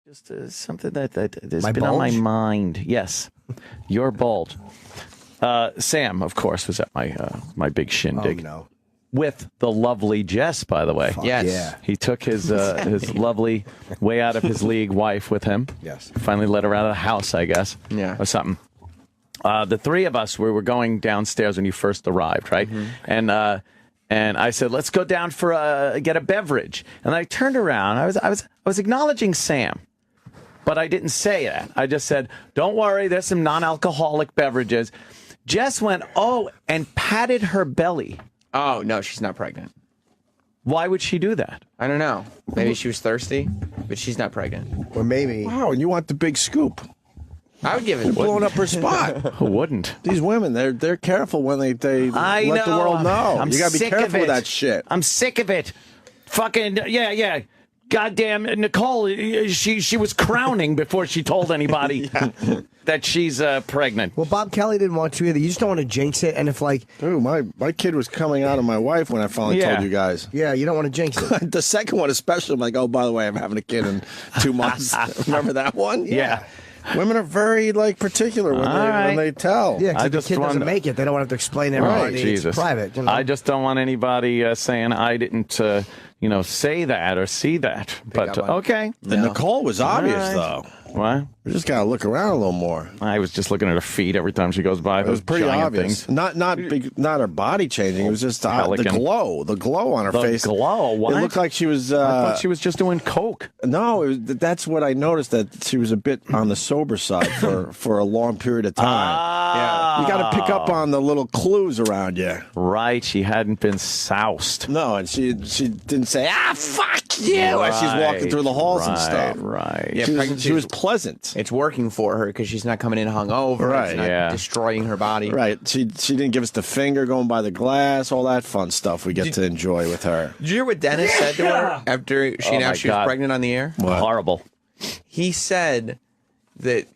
Just something that has My been on my bulge? mind. Yes, your bulge. Sam, of course, was at my big shindig. Oh, no. With the lovely Jess, by the way. Fuck Yes. yeah. He took his lovely, way out of his league wife with him. Yes. Finally let her out of the house, I guess. Yeah. Or something. The three of us, we were going downstairs when you first arrived, right? Mm-hmm. And I said, let's go down for get a beverage. And I turned around. I was acknowledging Sam. But I didn't say that. I just said, don't worry, there's some non-alcoholic beverages. Jess went, and patted her belly. Oh, no, she's not pregnant. Why would she do that? I don't know. Maybe she was thirsty, but she's not pregnant. Or maybe. Wow, and you want the big scoop. I would give it a Blowing up her spot. Who wouldn't? These women, they're careful when they let the world know. I'm You got to be sick careful of it. with that shit. I'm sick of it. Fucking, yeah. Goddamn, Nicole, she was crowning before she told anybody that she's pregnant. Well, Bob Kelly didn't want to either. You just don't want to jinx it. And if, like, Dude, my kid was coming out of my wife when I finally told you guys. yeah, you don't want to jinx it. The second one especially, I'm like, oh, by the way, I'm having a kid in 2 months. Remember that one? Yeah. Women are very, particular when they tell. Yeah, I because just the kid doesn't wonder- make it. They don't want to have to explain to Right, everybody. Jesus. It's private. You know? I just don't want anybody saying I didn't, say that or see that. But, up on it. okay. And Nicole was obvious, All right. though. What? We just got to look around a little more. I was just looking at her feet every time she goes by. It was those pretty giant obvious. things. Not her body changing. It was just the Pelican. glow on her The face. glow? What? It looked like she was. I thought she was just doing coke. No, that's what I noticed. That she was a bit on the sober side for a long period of time. Yeah. You got to pick up on the little clues around you. Right, she hadn't been soused. No, and she didn't say fuck you as she's walking through the halls and stuff. Right. Yeah, She pregnancy was pleasant. It's working for her because she's not coming in hungover. Right. It's not Yeah. destroying her body. Right. She didn't give us the finger going by the glass, all that fun stuff we get to enjoy with her. Did you hear what Dennis said to her after she announced she was God. pregnant on the air? Horrible. He said the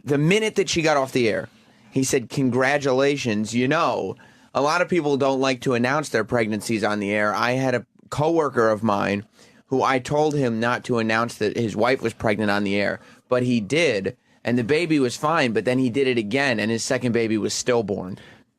minute that she got off the air, he said, congratulations. You know, a lot of people don't like to announce their pregnancies on the air. I had a coworker of mine who I told him not to announce that his wife was pregnant on the air, but he did, and the baby was fine, but then he did it again, and his second baby was stillborn.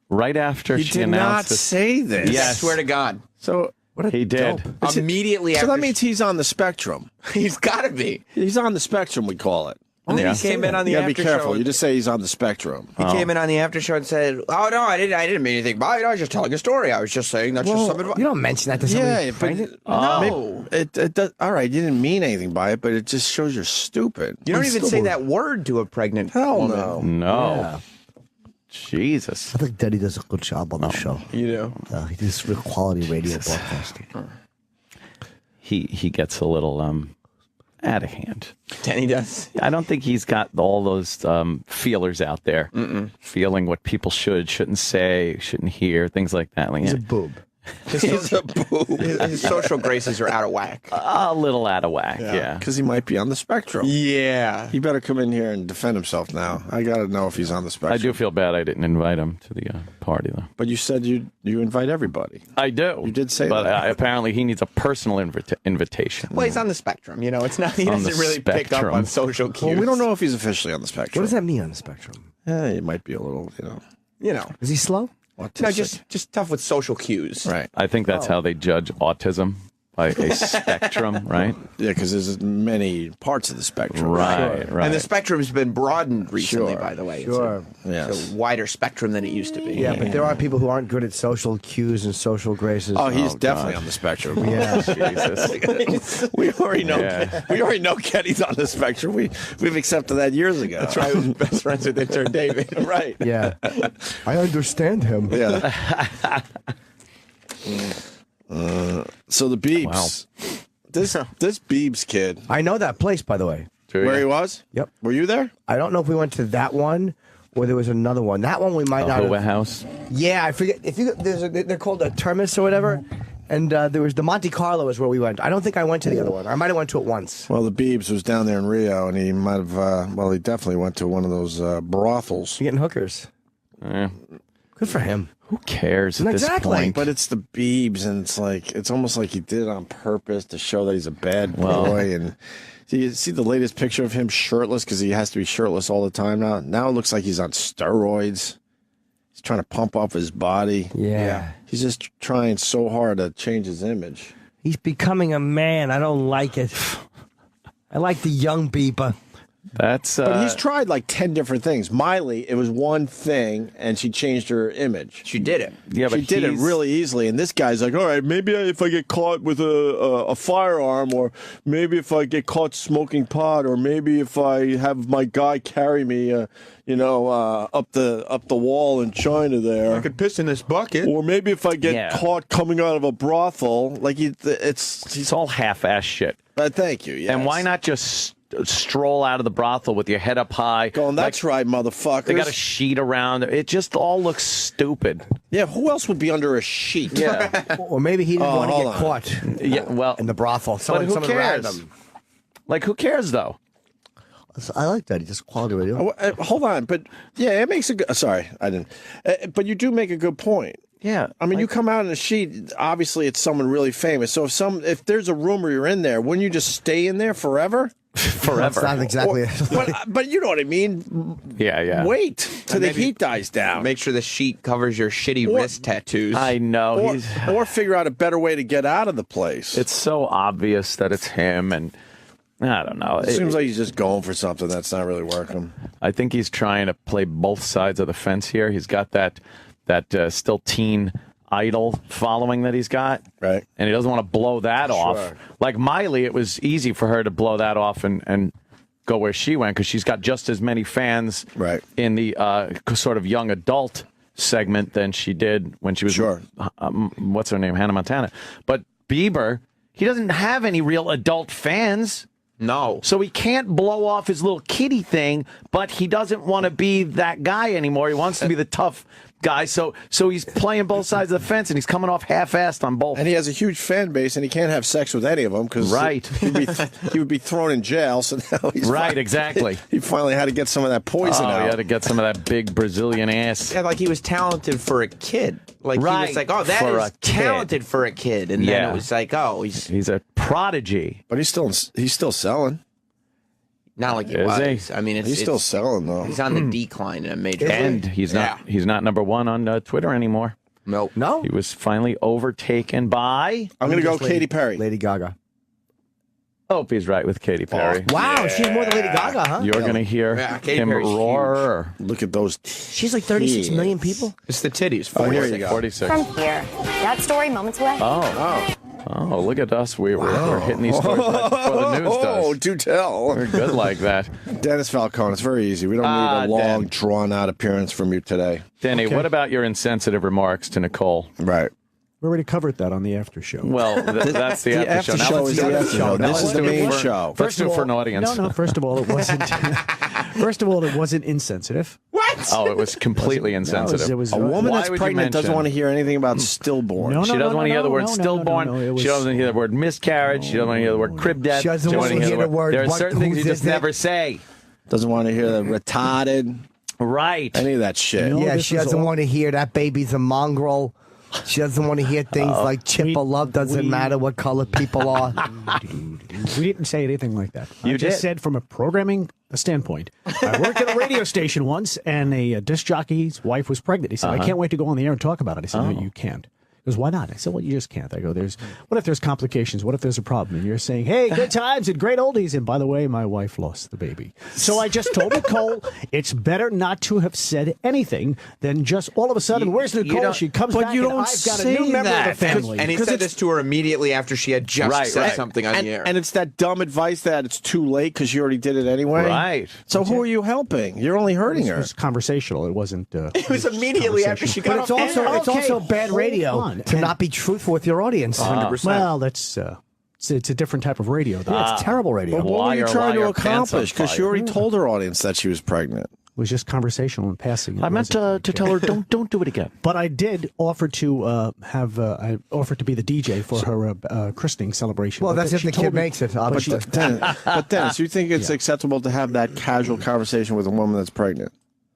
Right after You she did not announced it. say this. I swear to God. So He did. Immediately So after that means he's on the spectrum. he's got to be. He's on the spectrum, we call it. And then Yeah. he came in on the You gotta be after careful. show. You just say he's on the spectrum. He came in on the after show and said, "Oh no, I didn't mean anything by it. I was just telling a story. I was just saying that's just some advice." You don't mention that to somebody. pregnant. No, It does, all right, you didn't mean anything by it, but it just shows you're stupid. you don't even say that word to a pregnant Hell woman. no. No. Yeah. Jesus. I think Denny does a good job on the show. You do. He does real quality radio broadcasting. He gets a little out of hand. Denny does. I don't think he's got all those feelers out there, feeling what people shouldn't say, shouldn't hear, things like that. Like, He's a boob. He's a boob. His social graces are out of whack. a little out of whack. Yeah. Because he might be on the spectrum. Yeah. He better come in here and defend himself now. I got to know if he's on the spectrum. I do feel bad I didn't invite him to the party, though. But you said you invite everybody. I do. You did say but that. Apparently he needs a personal invitation. Well, he's on the spectrum. You know, it's not. He On the doesn't really pick up spectrum. on social cues. Well, we don't know if he's officially on the spectrum. What does that mean on the spectrum? Yeah, he might be a little, You know, Is he slow? autistic. no, just tough with social cues. Right. I think that's how they judge autism, by a spectrum, right? Yeah, because there's many parts of the spectrum. Right, right. And the spectrum's been broadened recently, Sure. by the way. Sure. Yes. It's a wider spectrum than it used to be. Yeah, but there are people who aren't good at social cues and social graces. Oh, he's definitely on the spectrum. Yeah. Jesus. We already know. Yeah. We already know Kenny's on the spectrum. We've accepted that years ago. That's right. I was best friends with intern David. Right. Yeah. I understand him. Yeah. So the Biebs. This Biebs kid. I know that place, by the way. Where he was? Yep. Were you there? I don't know if we went to that one or there was another one. That one we might not. Hova Have, House. yeah, I forget. If you they're called a Termis or whatever, and there was the Monte Carlo is where we went. I don't think I went to the other one. I might have went to it once. Well, the Biebs was down there in Rio, and he might have. He definitely went to one of those brothels. Getting hookers. Yeah. Good for him. Who cares at this point? But it's the Biebs, and it's almost like he did it on purpose to show that he's a bad boy. And you see the latest picture of him shirtless because he has to be shirtless all the time now. Now it looks like he's on steroids. He's trying to pump up his body. Yeah. He's just trying so hard to change his image. He's becoming a man. I don't like it. I like the young Bieber. That's. But he's tried like 10 different things. Miley, it was one thing, and she changed her image. She did it. Yeah, but She did it really easily, and this guy's like, all right, maybe if I get caught with a firearm, or maybe if I get caught smoking pot, or maybe if I have my guy carry me, up the wall in China there. I could piss in this bucket. Or maybe if I get caught coming out of a brothel, like it's all half-ass shit. Thank you. Yes. And why not just stroll out of the brothel with your head up high? Going, that's right, motherfuckers. They got a sheet around. It just all looks stupid. Yeah, who else would be under a sheet? Yeah. Or maybe he didn't want to get caught. Yeah, well, in the brothel. But who cares? Random. Like, who cares though? I like that. He just quality radio. Hold on, but yeah, it makes a good. Sorry, I didn't. But you do make a good point. Yeah, I mean, you come out in a sheet. Obviously, it's someone really famous. So if there's a rumor you're in there, wouldn't you just stay in there forever? Forever. That's not exactly it. But you know what I mean. Yeah. Wait till the heat dies down. Make sure the sheet covers your shitty wrist tattoos. I know. Or figure out a better way to get out of the place. It's so obvious that it's him, and I don't know. It seems like he's just going for something that's not really working. I think he's trying to play both sides of the fence here. He's got that still teen idol following that he's got, right? And he doesn't want to blow that off. Like Miley, it was easy for her to blow that off and go where she went because she's got just as many fans in the sort of young adult segment than she did when she was what's her name, Hannah Montana. But Bieber, he doesn't have any real adult fans. No. So he can't blow off his little kiddie thing, but he doesn't want to be that guy anymore. He wants to be the tough guy. So he's playing both sides of the fence, and he's coming off half-assed on both. And he has a huge fan base, and he can't have sex with any of them because he would be thrown in jail. So now he's exactly. He finally had to get some of that poison out. He had to get some of that big Brazilian ass. Yeah, like he was talented for a kid. Like he was like, oh, that is talented for a kid, and then it was like, oh, he's a prodigy. But he's still selling. Not like he was. I mean, he's still selling though. He's on the decline in a major. And he's not number one on Twitter anymore. Nope. No. He was finally overtaken by. I'm going to go Katy Perry. Lady Gaga. Opie's right with Katy Perry. Wow, she's more than Lady Gaga, huh? You're going to hear him roar. Look at those. She's like 36 million people. It's the titties. 46. Here you go. 46. From here. That story moments away. Oh, look at us. We're hitting these stories right before the news does. Oh, do tell. We're good like that. Dennis Falcone, it's very easy. We don't need a long, drawn-out appearance from you today. Denny, what about your insensitive remarks to Nicole? Right. We already covered that on the after show. Well, that's the after show. Now is the after show. This is the main show. Let's do it for an audience. No. First of all, it wasn't. First of all, it wasn't insensitive. What? Oh, it was completely insensitive. It was A woman Why that's would you pregnant doesn't mention- want to hear anything about stillborn. No, She doesn't want to hear the word no, stillborn. no, it was- She doesn't hear the word miscarriage. She doesn't want to hear the word crib death. She doesn't want to hear the word There are what- certain things you who's just this? never say. Doesn't want to hear the retarded, Right. any of that shit. No, Yeah, this she was doesn't all- want to hear that baby's a mongrel. She doesn't want to hear things like chip of love doesn't matter what color people are. We didn't say anything like that. I You just did. said from a programming standpoint. I worked at a radio station once, and a disc jockey's wife was pregnant. He said, I can't wait to go on the air and talk about it. I said, no, you can't. He goes, why not? I said, well, you just can't. I go, what if there's complications? What if there's a problem? And you're saying, hey, good times and great oldies. And by the way, my wife lost the baby. So I just told Nicole, it's better not to have said anything than just all of a sudden, where's Nicole? She comes back and I've got a new member of the family. And he said this to her immediately after she had just said something on the air. And it's that dumb advice that it's too late because you already did it anyway. Right. So who are you helping? You're only hurting It her. was conversational. It wasn't. It was immediately after she got But off. it's also bad hold radio on. to not be truthful with your audience. 100%. Well, that's it's a different type of radio. Though. Yeah, it's terrible radio. But what were you Liar, trying to liar, pants on accomplish? Because she fire. already told her audience that she was pregnant. It was just conversational and passing. I meant to tell her, don't do it again. But I did offer to I offered to be the DJ for her christening celebration. Well, But that's then if she the kid told me- makes it. but she- But Dennis, you think it's acceptable to have that casual conversation with a woman that's pregnant?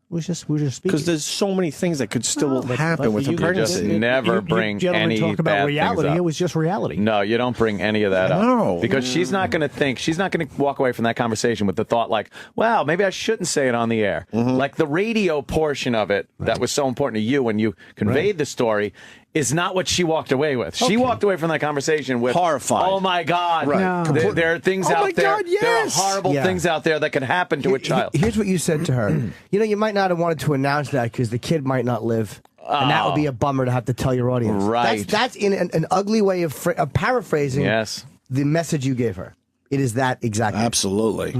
We were just speaking. Because there's so many things that could still happen with a you pregnancy. just never bring gentlemen any talk about bad reality. things up. It was just reality. No, you don't bring any of that up. No. Because she's not going to think, she's not going to walk away from that conversation with the thought like, wow, maybe I shouldn't say it on the air. Like the radio portion of it that was so important to you when you conveyed the story is not what she walked away with. She walked away from that conversation with horrified. Oh my God. Right. No. There are things Oh out my there. God, There are yes. horrible things out there that could happen to a child. Here's what you said to her. You might not have wanted to announce that because the kid might not live. And that would be a bummer to have to tell your audience. Right. That's in an ugly way of paraphrasing Yes. the message you gave her. It is that exactly. Absolutely.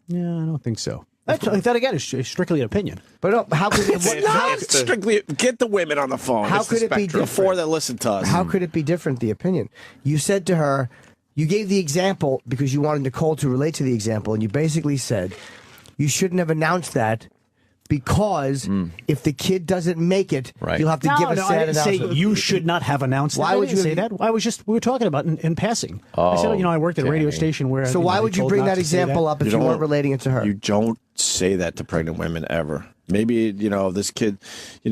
Yeah, I don't think so. That again is strictly an opinion. But no, how could it, Strictly, get the women on the phone. How It's the could it be spectrum. different? Before they listen to us? How could it be different, the opinion? You said to her, you gave the example because you wanted Nicole to relate to the example, and you basically said, you shouldn't have announced that because if the kid doesn't make it, Right. you'll have to give a I sad didn't say announcement. you should not have announced that. Why I would didn't you say have- that? We were talking about in passing. I said, I worked at a radio Denny. station where. So why would you bring that example up if you don't- weren't relating it to her? You don't say that to pregnant women ever. Maybe, this kid,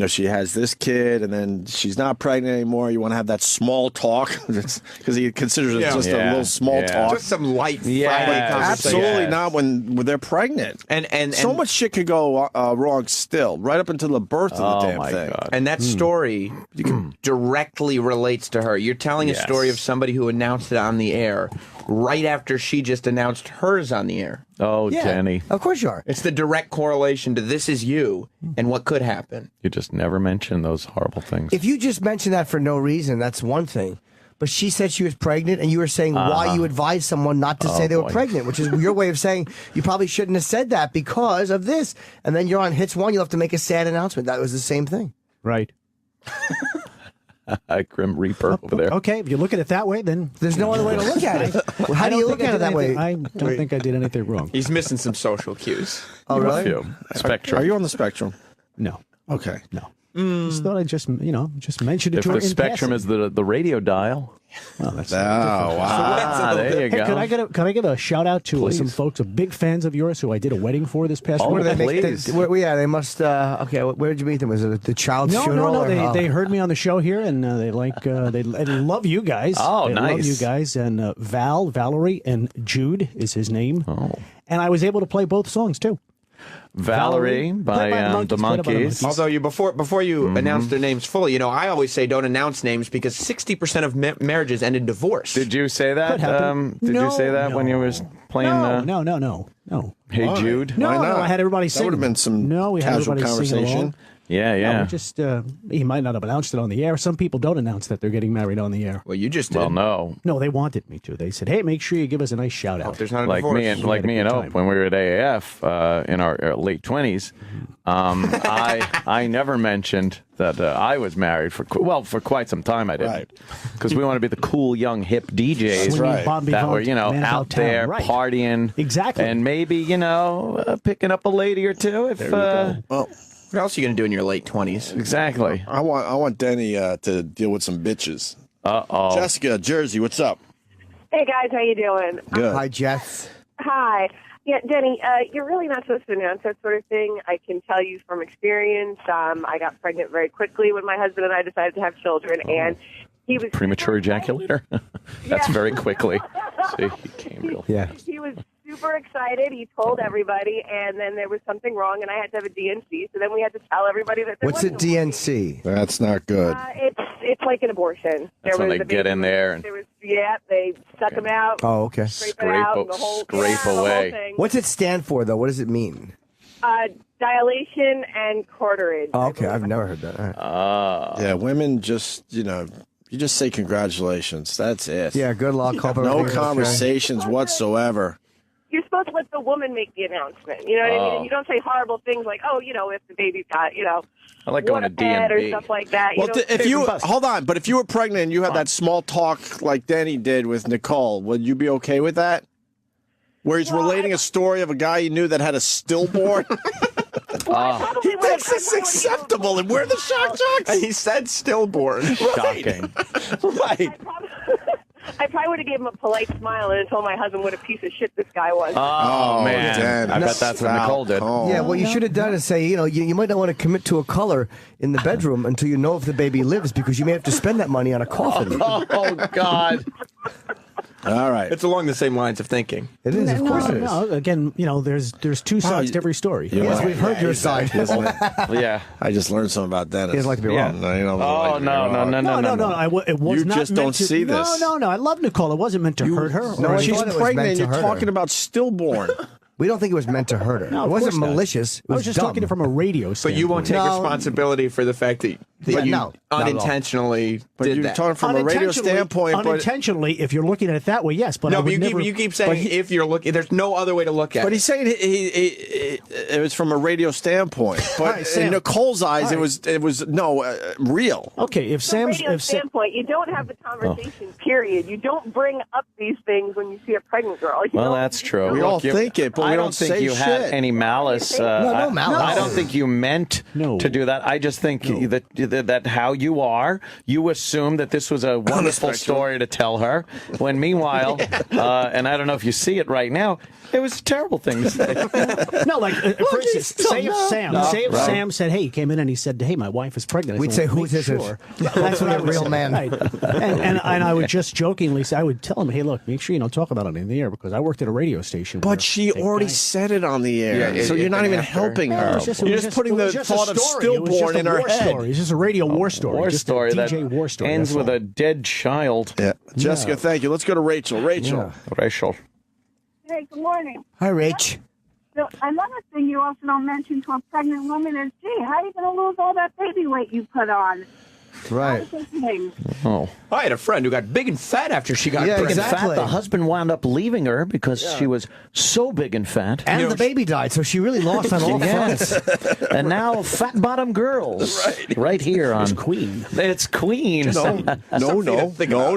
she has this kid and then she's not pregnant anymore. You want to have that small talk because he considers it just a little small talk. Just some light Friday Yes. conversation. Absolutely Yes. not when they're pregnant. And so much shit could go wrong still, right up until the birth of the damn my thing. God. And that story directly relates to her. You're telling a Yes. story of somebody who announced it on the air right after she just announced hers on the air. Oh, Yeah, Denny. of course you are. It's the direct correlation to this is you and what could happen. You just never mention those horrible things. If you just mention that for no reason, that's one thing. But she said she was pregnant, and you were saying why you advised someone not to say they were boy. pregnant, which is your way of saying you probably shouldn't have said that because of this. And then you're on Hits 1, you'll have to make a sad announcement. That was the same thing. Right. Grim Reaper over there. Okay, if you look at it that way, then There's no other way to look at it. How do you look at it that way? I don't think I did anything wrong. He's missing some social cues. Oh, A really? few. Spectrum. Are you on the spectrum? No, Okay. no. Just thought I'd just mention it If to her the in spectrum passing. is the radio dial. Well, that's Oh, wow. There you Hey, go. could I give a shout out to some folks, big fans of yours who I did a wedding for this past Oh, week? What do they make? Please. They must. Okay, where did you meet them? Was it at the child's No, funeral? no, or- no. oh. They heard me on the show here, and they love you guys. Oh, they love nice. you guys. And Valerie, and Jude is his name. Oh. And I was able to play both songs too. Valerie Played by the played by the Monkees. Although before you announce their names fully, I always say don't announce names because 60% of marriages end in divorce. Did you say that? Could happen. Did you No, say that when you was playing No. Hey Jude? No, Why no, not? I had everybody That sing. would have been some No, we had casual everybody singing conversation. along. Yeah, No, yeah. we just he might not have announced it on the air. Some people don't announce that they're getting married on the air. Well, you just did. Well, no. No, they wanted me to. They said, "Hey, make sure you give us a nice shout out." There's not a Like divorce. me and time. Ope when we were at AAF in our late 20s, I never mentioned that I was married for quite some time. I didn't, Right. because we want to be the cool young hip DJs Swinging right. Bon that were Vivant man out about town. there Right. partying Exactly. and maybe picking up a lady or two if Well, What else are you going to do in your late 20s? exactly. I want Denny to deal with some bitches. Uh-oh. Jessica, Jersey, what's up? Hey guys, how you doing? Good. Hi, Jess. Hi. Yeah, Denny, you're really not supposed to announce that sort of thing. I can tell you from experience. I got pregnant very quickly when my husband and I decided to have children, and he was Premature super excited. ejaculator. That's Yeah. very quickly. See, he came real. Yeah. He was super excited. He told everybody, and then there was something wrong, and I had to have a DNC. So then we had to tell everybody that there What's a wasn't a DNC? That's not good. It's like an abortion. That's when was they a get baby- in there and- there was they suck him out. Oh, okay. Scrape it out, and the whole, scrape the whole away. thing. What's it stand for, though? What does it mean? Dilation and cartilage. Oh, okay, I've never heard that. All right. Yeah, women just, you just say congratulations. That's it. Yeah, good luck. Hope No everything's okay. conversations whatsoever. You're supposed to let the woman make the announcement. You know what I mean? And you don't say horrible things like, if the baby's got, I like going to waterbed or DMB. stuff like that. Well, if you bust. hold on, but if you were pregnant and you had that small talk like Denny did with Nicole, would you be okay with that? Where he's relating a story of a guy you knew that had a stillborn. He thinks it's acceptable, and we're the shock jocks. He said stillborn. Shocking. Right. I probably would have gave him a polite smile and told my husband what a piece of shit this guy was. Oh, man. Dan, I bet that's what Nicole did. Yeah, what you should have done is say, you might not want to commit to a color in the bedroom until you know if the baby lives, because you may have to spend that money on a coffin. Oh, God. All right. It's along the same lines of thinking. It is, of course it is. No, again, there's two sides to every story. You're Yes, right. we've heard your side. Isn't it? Yeah. I just learned something about Dennis. He doesn't like to be wrong. No, he doesn't like Oh, to be no, wrong. No. It was You not just meant don't to, see this. No. I love Nicole. It wasn't meant to hurt her. No, or I She's thought it was pregnant. meant to You're hurt talking her. about stillborn. We don't think it was meant to hurt her. No, it of wasn't course not. malicious. It I was was just dumb. talking from a radio But standpoint. you won't take No. responsibility for the fact that Yeah, you no, not at all. unintentionally But did you're that. talking from a radio standpoint. But Unintentionally, if you're looking at it that way, yes. But I No, but would never, you keep saying if you're looking, there's no other way to look at it. he's saying it was from a radio standpoint. But right, Sam. in Nicole's eyes, All right. it was Okay, real. if From a Sam's radio if Sam, standpoint, you don't have the conversation, period. You don't bring up these things when you see a pregnant girl. You Well, know? that's true. We all Look, you- think it, but I we don't don't think say you had shit. any malice. No malice. I don't think you meant to do that. I just think that how you are, you assume that this was a wonderful story to tell her. When meanwhile, and I don't know if you see it right now, it was a terrible thing to say. no, like for instance, say if Sam said, "Hey," he came in and he said, "Hey, my wife is pregnant." I We'd said, say, "Well, who's make this? sure." That's what I a would real say. man. Right. And I would just jokingly say, I would tell him, "Hey, look, make sure you don't talk about it in the air because I worked at a radio station." where But she they already died. said it on the air, Yeah, so it you're not been even after. helping No, her. it was just- it You're was just putting it the was just a thought of story. It was just stillborn a in her war head. story. It's just a radio war story. War just story a that DJ war story. ends that's with all. a dead child. Yeah. Jessica, thank you. Let's go to Rachel. Rachel. Rachel. Hey, good morning. Hi, Rach. So another thing you also don't mention to a pregnant woman is, gee, how are you going to lose all that baby weight you put on? Right. Oh. I had a friend who got big and fat after she got Yeah, pregnant. In fact, exactly. the husband wound up leaving her because she was so big and fat. And the baby died, so she really lost on all fronts. Yes. And now fat bottom girls. Right here on Queen. It's Queen. No,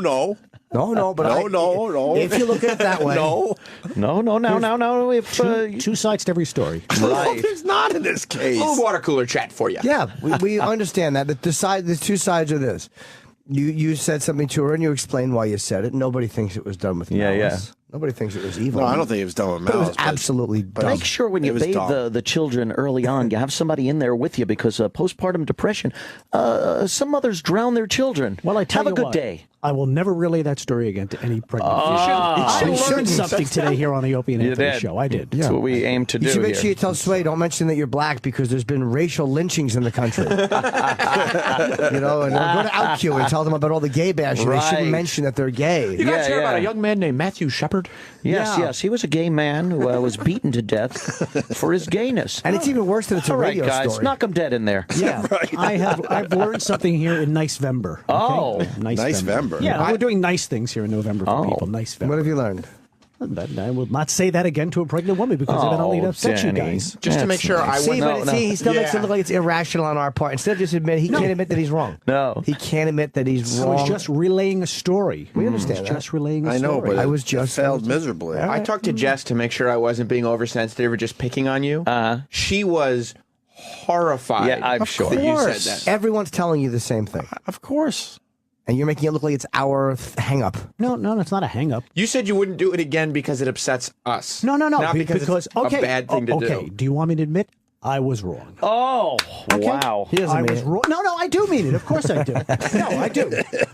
no. No, but No. if you look at it that way. No. No. If Two sides to every story. No, there's not in this case. A little water cooler chat for you. Yeah, we understand that. The two sides of this. You said something to her and you explained why you said it. Nobody thinks it was done with malice. Nobody thinks it was evil. No, I don't think it was done with But it malice. was absolutely dumb. make sure when you It was bathe dumb. the children early on, you have somebody in there with you because postpartum depression, some mothers drown their children. Well, I tell have you a good what, day. I will never relay that story again to any pregnant female. I I learned shouldn't. something today here on the Opie and You Anthony did. show. I did. That's what we aim to do You should make here. sure you tell Sway, don't mention that you're black because there's been racial lynchings in the country. And go to OutQ and tell them about all the gay bashing. They Right. shouldn't mention that they're gay. You guys Yeah, hear about yeah. a young man named Matthew Shepard? Yes. He was a gay man who was beaten to death for his gayness. And it's even worse that it's a All right, radio guys, story. knock him dead in there. Yeah, I've learned something here in Nice-Vember. Okay? Oh. Nice-Vember. Yeah, we're doing nice things here in November for people. What Nice-Vember. have you learned? I will not say that again to a pregnant woman because then only upset you Denny. guys. Just to That's make sure I nice. See, went. but he still makes it Yeah. look like it's irrational on our part. Instead of just admitting, he can't admit that he's wrong. No. He can't admit that he's I wrong. was just relaying a story. We understand It's that. just relaying a I know, story. but I was it just- failed miserably. I talked to Jess to make sure I wasn't being oversensitive or just picking on you. She was horrified. Yeah, I'm sure. that you course. said that. Everyone's telling you the same thing. Of course. And you're making it look like it's our hang-up. No, it's not a hang-up. You said you wouldn't do it again because it upsets us. No. Not because because it's a bad thing to okay. do. Do you want me to admit I was wrong? Oh, wow. He doesn't I mean was it. wrong. No, I do mean it. Of course I do. No, I do.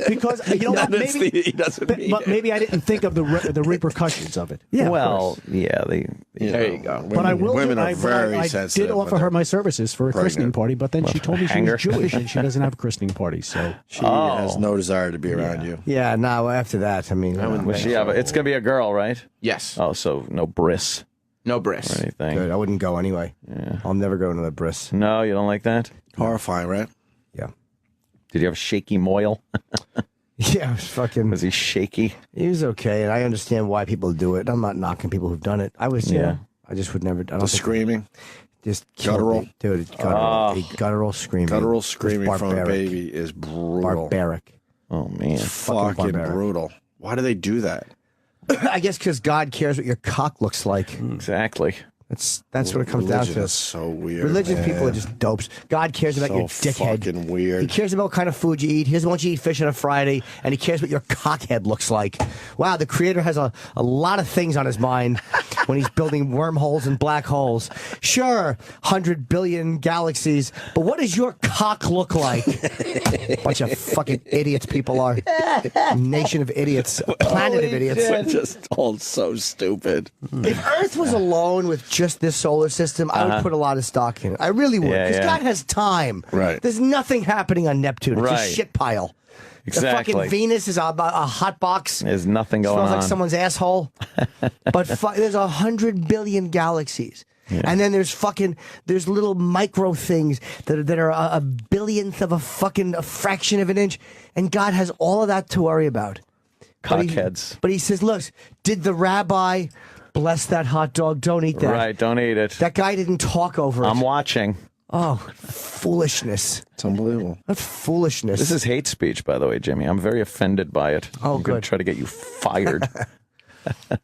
Because you know what? Maybe, he doesn't mean but it. maybe I didn't think of the repercussions of it. Yeah, of Well, course. yeah. There you go. But I will. Women do, are I, very I sensitive. did offer when her they're- my services for a christening pregnant. party, but then she told me she hanger. was Jewish and she doesn't have christening parties. So She has no desire to be around you. Yeah, no, after that, I mean... It's going to be a girl, right? Yes. Oh, so no bris No bris. or anything. Good. I wouldn't go anyway. I'll never go to the bris. No, you don't like that? Horrifying, right? Yeah. Did you have a shaky moil? Yeah, it was fucking... Was he shaky? He was okay, and I understand why people do it. I'm not knocking people who've done it. I was, I just would never... I don't The think- screaming. Just killed Guttural. me. Dude, it's guttural. A guttural screaming. Guttural was screaming from a barbaric. baby is brutal. Barbaric. Oh, man. fucking Fucking barbaric. brutal. Why do they do that? I guess because God cares what your cock looks like. Exactly. That's what it comes down Religion to. is so weird. Religious man. people are just dopes. God cares about your dickhead. Fucking weird. He cares about what kind of food you eat. He doesn't want you to eat fish on a Friday, and he cares what your cockhead looks like. Wow, the Creator has a lot of things on his mind when he's building wormholes and black holes. Sure, 100 billion galaxies, but what does your cock look like? Bunch of fucking idiots people are. Nation of idiots. A planet of idiots. We're just all so stupid. If Earth was alone with just this solar system, I would put a lot of stock in it. I really would. Because God has time. Right. There's nothing happening on Neptune. It's a Right. shit pile. Exactly. The fucking Venus is a hot box. There's nothing going Smells on. like someone's asshole. But there's 100 billion galaxies. Yeah. And then there's little micro things that are a billionth of a fraction of an inch. And God has all of that to worry about. Cockheads. But he says, look, did the rabbi bless that hot dog? Don't eat that. Right, don't eat it. That guy didn't talk over it. I'm watching. Oh, foolishness. It's unbelievable. That's foolishness. This is hate speech, by the way, Jimmy. I'm very offended by it. Oh, I'm gonna good. try to get you fired.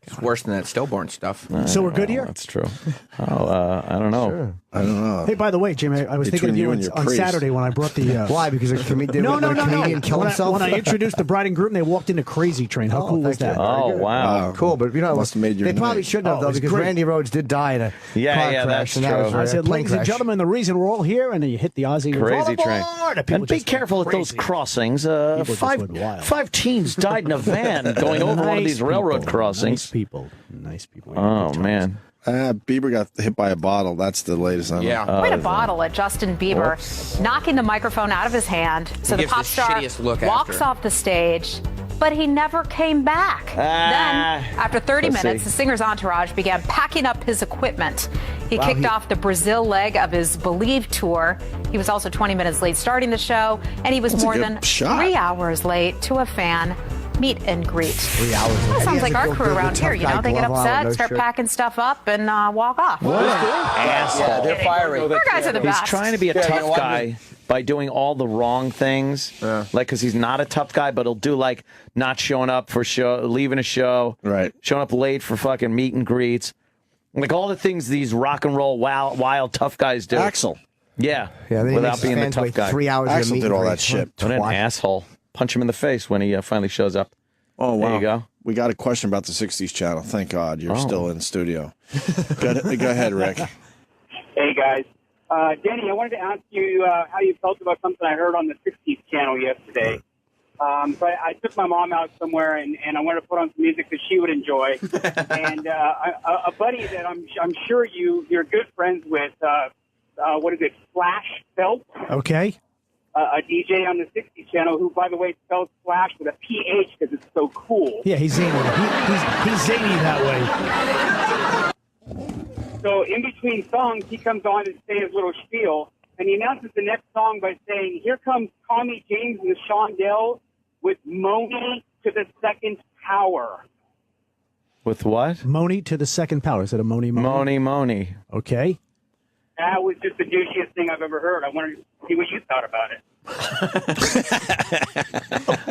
It's worse than that Stillborn stuff. So we're good here? That's true. Oh, I don't know. Sure. I don't know. Hey, by the way, Jimmy, I was thinking of Between you you and your on priest. Saturday when I brought the... Why? Because a comedian kill When himself? I introduced the bride and groom, they walked into Crazy Train. How cool was thank that? you. Oh, Very good. wow. Cool, but Must have made your they probably night. shouldn't have, Oh, though, it was because great. Randy Rhoads did die in a Yeah, car yeah, crash. that's and that true. was I a said, plane ladies and crash. gentlemen, the reason we're all here, and then you hit the Aussie Crazy train. And And be careful at those crossings. Five teens died in a van going over one of these railroad crossings. Nice people. Oh, man. Bieber got hit by a bottle. That's the latest on it. Yeah. Quite a bottle at Justin Bieber, knocking the microphone out of his hand. So the gives pop the star shittiest look walks after. off the stage, but he never came back. Then, after 30 Let's minutes, see. the singer's entourage began packing up his equipment. He Wow, kicked off the Brazil leg of his Believe tour. He was also 20 minutes late starting the show, and he was That's a more good than shot. 3 hours late to a fan meet and greet. 3 hours. That And he sounds has like a our good- crew good around tough here. You guy know, they get glove on, upset, no start shirt. packing stuff up, and walk off. Yeah, they're fiery. Our guys are the He's best. trying to be a Yeah, you tough know what? guy by doing all the wrong things. Like, because he's not a tough guy, but he'll do, like, not showing up for show, leaving a show, Right. showing up late for fucking meet and greets. Like, all the things these rock and roll wild tough guys do. Axel. Yeah, Yeah, they without makes being the fans tough wait guy. 3 hours. Axel to meet did and all greet. that shit. What an Twat. asshole. Punch him in the face when he finally shows up. Oh, wow. There you go. We got a question about the 60s channel. Thank God you're still in studio. Go ahead, Rick. Hey guys, Denny, I wanted to ask you how you felt about something I heard on the 60s channel yesterday. So I took my mom out somewhere and I wanted to put on some music that she would enjoy. And a buddy that I'm sure you're good friends with, what is it, Flash Phelps? Okay. A DJ on the 60s channel who, by the way, spells Flash with a PH because it's so cool. Yeah, he's zany. He's zany that way. So in between songs, he comes on to say his little spiel, and he announces the next song by saying, "Here comes Tommy James and the Shondell with Moni to the second power." With what? Moni to the second power. Is it a Moni? Moni. Okay. That was just the douchiest thing I've ever heard. I wanted to see what you thought about it.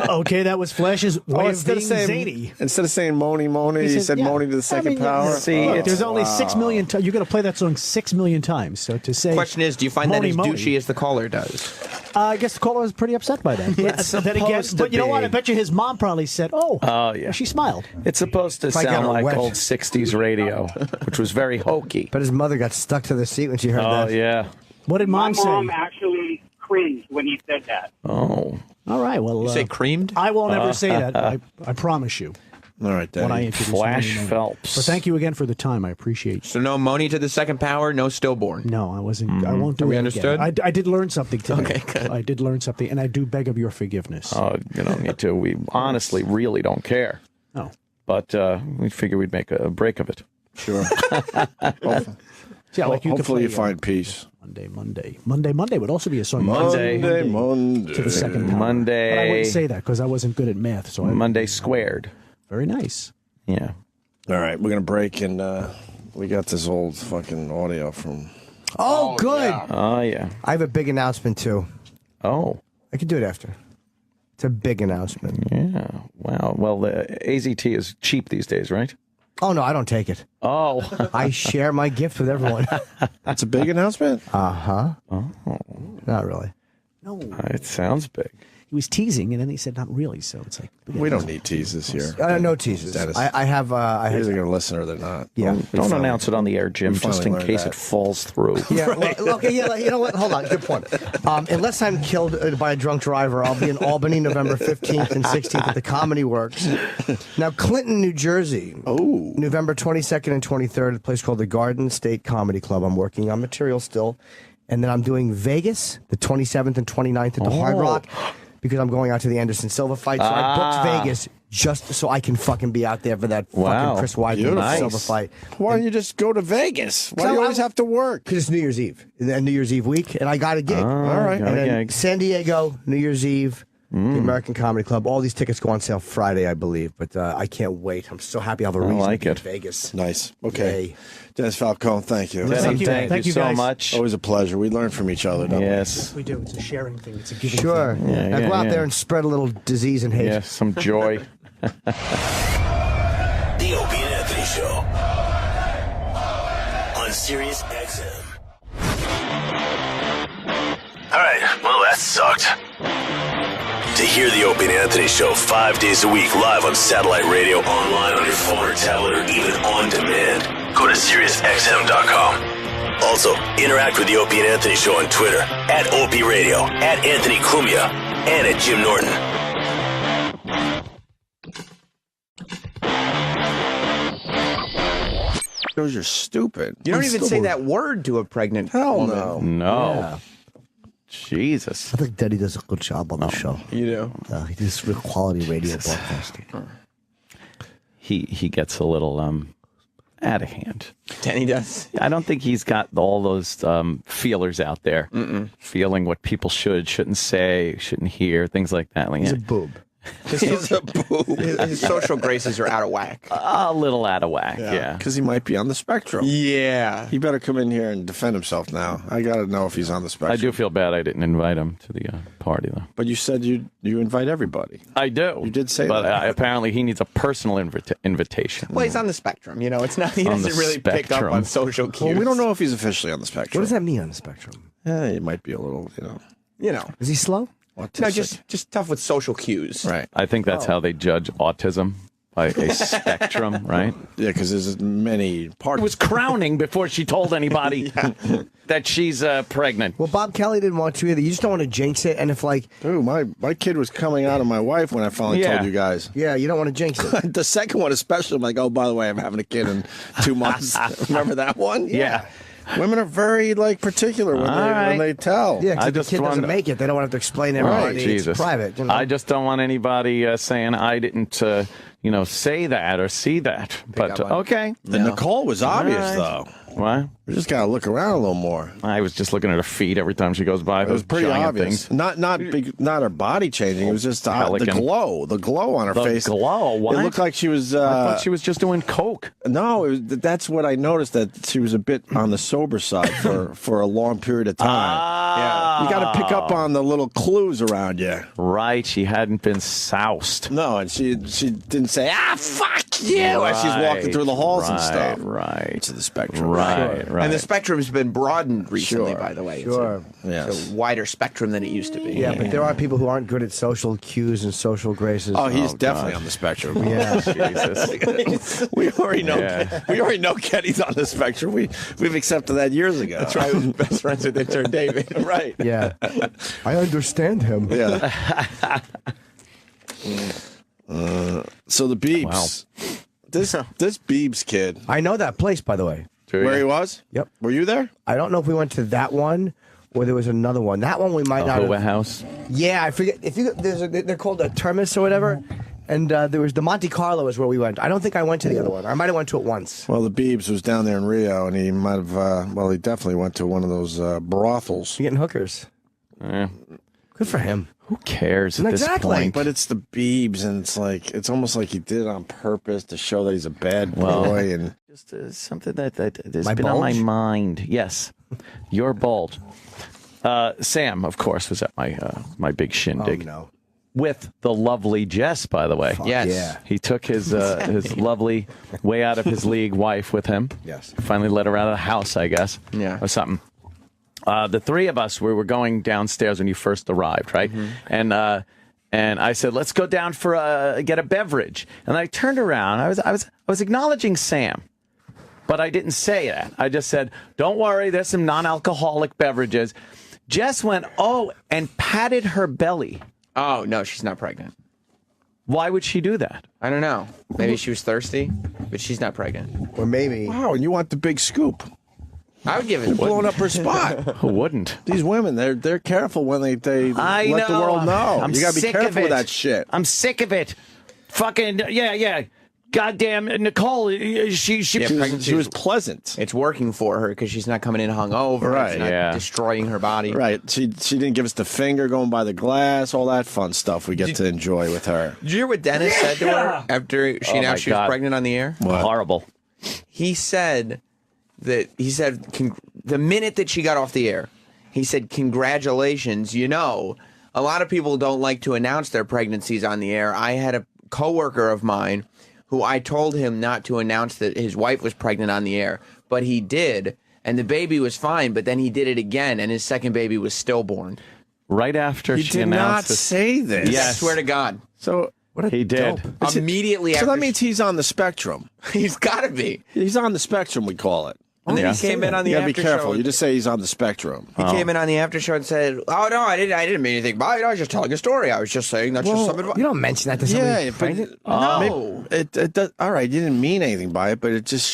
Okay, that was Flash's way of being zany. Instead of saying Moni, he said yeah. Moni to the second I mean, power. See, There's only 6 million times. You're going to play that song 6 million times. So to say. Question is, do you find Moni, that as Moni. douchey as the caller does? I guess the caller was pretty upset by that. It's But then again, supposed to but you know what? be. I bet you his mom probably said, "Oh, yeah. She smiled. It's supposed to I got sound her like wet. old 60s radio, which was very hokey. But his mother got stuck to the seat when she heard Oh, that. yeah. What did My mom say? mom actually cringed when he said that. Oh. All right. Well, You say creamed? I won't ever say that. I promise you. All right, When I Denny. introduce Flash Moni, Moni. Phelps. But thank you again for the time. I appreciate you. So no Moni to the second power, no Stillborn. No, I wasn't. I won't do Are we it understood? again. I did learn something today. Okay, good. I did learn something, and I do beg of your forgiveness. Oh, you don't need to. We honestly really don't care. Oh. But we figured we'd make a break of it. Sure. See, I like you could Hopefully you play, find peace. Monday would also be a song. Monday. To the second power. Monday. But I wouldn't say that because I wasn't good at math. So Monday squared. Very nice. Yeah. All right, we're going to break, and we got this old fucking audio from... Oh, good. yeah. Oh, yeah. I have a big announcement, too. Oh. I can do it after. It's a big announcement. Yeah. Wow. Well, the AZT is cheap these days, right? Oh, no, I don't take it. Oh. I share my gift with everyone. That's a big announcement? Uh-huh. Oh. Not really. No. It sounds big. He was teasing, and then he said, not really. So it's like. We don't need teases here. No teases. Dennis. I have... Either going to listen or they're not. Yeah. Don't announce it on the air, Jim, just in case it falls through. Yeah, well, okay, yeah, you know what? Hold on, good point. Unless I'm killed by a drunk driver, I'll be in Albany November 15th and 16th at the Comedy Works. Now, Clinton, New Jersey. Oh. November 22nd and 23rd at a place called the Garden State Comedy Club. I'm working on material still. And then I'm doing Vegas, the 27th and 29th at the Hard Rock, because I'm going out to the Anderson Silva fight. So I booked Vegas just so I can fucking be out there for that fucking Chris Weidman Silva fight. Why don't you just go to Vegas? Why do you always have to work? Because it's New Year's Eve, and New Year's Eve week, and I got a gig. All right. And then San Diego, New Year's Eve, the American Comedy Club. All these tickets go on sale Friday, I believe, but I can't wait. I'm so happy I have a reason to be in Vegas. Nice. Okay. Yay. Dennis Falcone, thank you. Thank you so guys. much. Always a pleasure. We learn from each other, don't Yes. We do. It's a sharing thing. It's a giving Sure. thing. Now go out there and spread a little disease and hate. Yeah, some joy. The Opie and Anthony Show on Sirius XM. All right, well, that sucked. To hear the Opie and Anthony Show 5 days a week live on satellite radio, online on your phone or tablet, or even on demand, go to SiriusXM.com. Also, interact with the Opie and Anthony Show on Twitter, at Opie Radio, at Anthony Cumia, and at Jim Norton. Those are stupid. You don't even say that word to a pregnant woman. No. No. Yeah. Jesus. I think Denny does a good job on the show. You do? He does real quality radio broadcasting. He gets a little out of hand. Denny does. I don't think he's got all those feelers out there, feeling what people shouldn't say, shouldn't hear, things like that. Like, He's a boob. He's a boob. His social graces are out of whack. a little out of whack, yeah. Because he might be on the spectrum. Yeah. He better come in here and defend himself now. I got to know if he's on the spectrum. I do feel bad I didn't invite him to the party, though. But you said you invite everybody. I do. You did say but that. Apparently he needs a personal invitation. Well, he's on the spectrum. You know, it's not. He On the doesn't really pick up spectrum. on social cues. Well, we don't know if he's officially on the spectrum. What does that mean on the spectrum? Yeah, he might be a little, You know. Is he slow? autistic. No, just tough with social cues. Right. I think that's how they judge autism, by a spectrum, right? Yeah, because there's many parts. It was crowning before she told anybody that she's pregnant. Well, Bob Kelly didn't want to either. You just don't want to jinx it. And if, like... Dude, my kid was coming out of my wife when I finally told you guys. Yeah, you don't want to jinx it. The second one especially, I'm like, oh, by the way, I'm having a kid in 2 months. Remember that one? Yeah. Women are very, particular when they tell. Yeah, I because the just kid doesn't wonder- make it. They don't want to have to explain everybody. Jesus. It's private. You know? I just don't want anybody saying I didn't, say that or see that. But okay. And Nicole was obvious, All right. though. What? We just gotta look around a little more. I was just looking at her feet every time she goes by. It was pretty obvious. Not her body changing. It was just the glow. The glow on her face. Glow. What? It looked like she was. I thought she was just doing coke. No, that's what I noticed. That she was a bit on the sober side for a long period of time. Yeah. You got to pick up on the little clues around you. Right. She hadn't been soused. No, and she didn't say fuck you as she's walking through the halls and stuff. Right. To the spectrum. Right. And the spectrum's been broadened recently, by the way. Sure. It's a wider spectrum than it used to be. Yeah, but there are people who aren't good at social cues and social graces. Oh, he's definitely on the spectrum. Yeah. Jesus. We already know. We already know Kenny's on the spectrum. We've accepted that years ago. That's right. We're best friends with intern David. Right. Yeah. I understand him. Yeah. So the Biebs. Wow. This Biebs kid. I know that place, by the way. Where he was? Yep. Were you there? I don't know if we went to that one or there was another one. That one we might not Hua have. House. Yeah, I forget. They're called a Termis or whatever. And there was the Monte Carlo is where we went. I don't think I went to the other one. I might have went to it once. Well, the Biebs was down there in Rio, and he might have. He definitely went to one of those brothels. Getting hookers. Yeah. Good for him. Who cares at this point? But it's the Biebs, and it's almost like he did it on purpose to show that he's a bad boy. And Just something that has My been on my bulge? mind. Yes, your bulge. Sam, of course, was at my big shindig. Oh, no. with the lovely Jess, by the way. Yes. Yeah. He took his lovely, way out of his league wife with him. Yes. Finally let her out of the house, I guess. Yeah. Or something. The three of us, we were going downstairs when you first arrived, right? Mm-hmm. And I said, let's go down for get a beverage. And I turned around. I was acknowledging Sam, but I didn't say that. I just said, don't worry, there's some non-alcoholic beverages. Jess went, oh, and patted her belly. Oh, no, she's not pregnant. Why would she do that? I don't know. Maybe she was thirsty, but she's not pregnant. Or maybe. Wow, and you want the big scoop. I would give it. Blowing up her spot. Who wouldn't? These women, they're careful when they let the world know. I'm You got to be sick careful of it. with that shit. I'm sick of it. Fucking, yeah. Goddamn Nicole, she She was pleasant. It's working for her because she's not coming in hungover. Right. It's not destroying her body. Right. She didn't give us the finger going by the glass, all that fun stuff we get to enjoy with her. Did you hear what Dennys said to her after she announced she was pregnant on the air? Horrible. He said the minute that she got off the air, he said, congratulations. You know, a lot of people don't like to announce their pregnancies on the air. I had a coworker of mine who I told him not to announce that his wife was pregnant on the air, but he did, and the baby was fine, but then he did it again, and his second baby was stillborn. Right after He she did not announced this. say this. Yes. I swear to God. So He did. Immediately So after. that means he's on the spectrum. He's got to be. He's on the spectrum, we call it. And then he came in on the You gotta after be careful. show. You just say he's on the spectrum. He came in on the after show and said, "Oh no, I didn't mean anything by it. I was just telling a story. I was just saying that's just some advice." You don't mention that to somebody. Yeah, but No. it does. All right, you didn't mean anything by it, but it just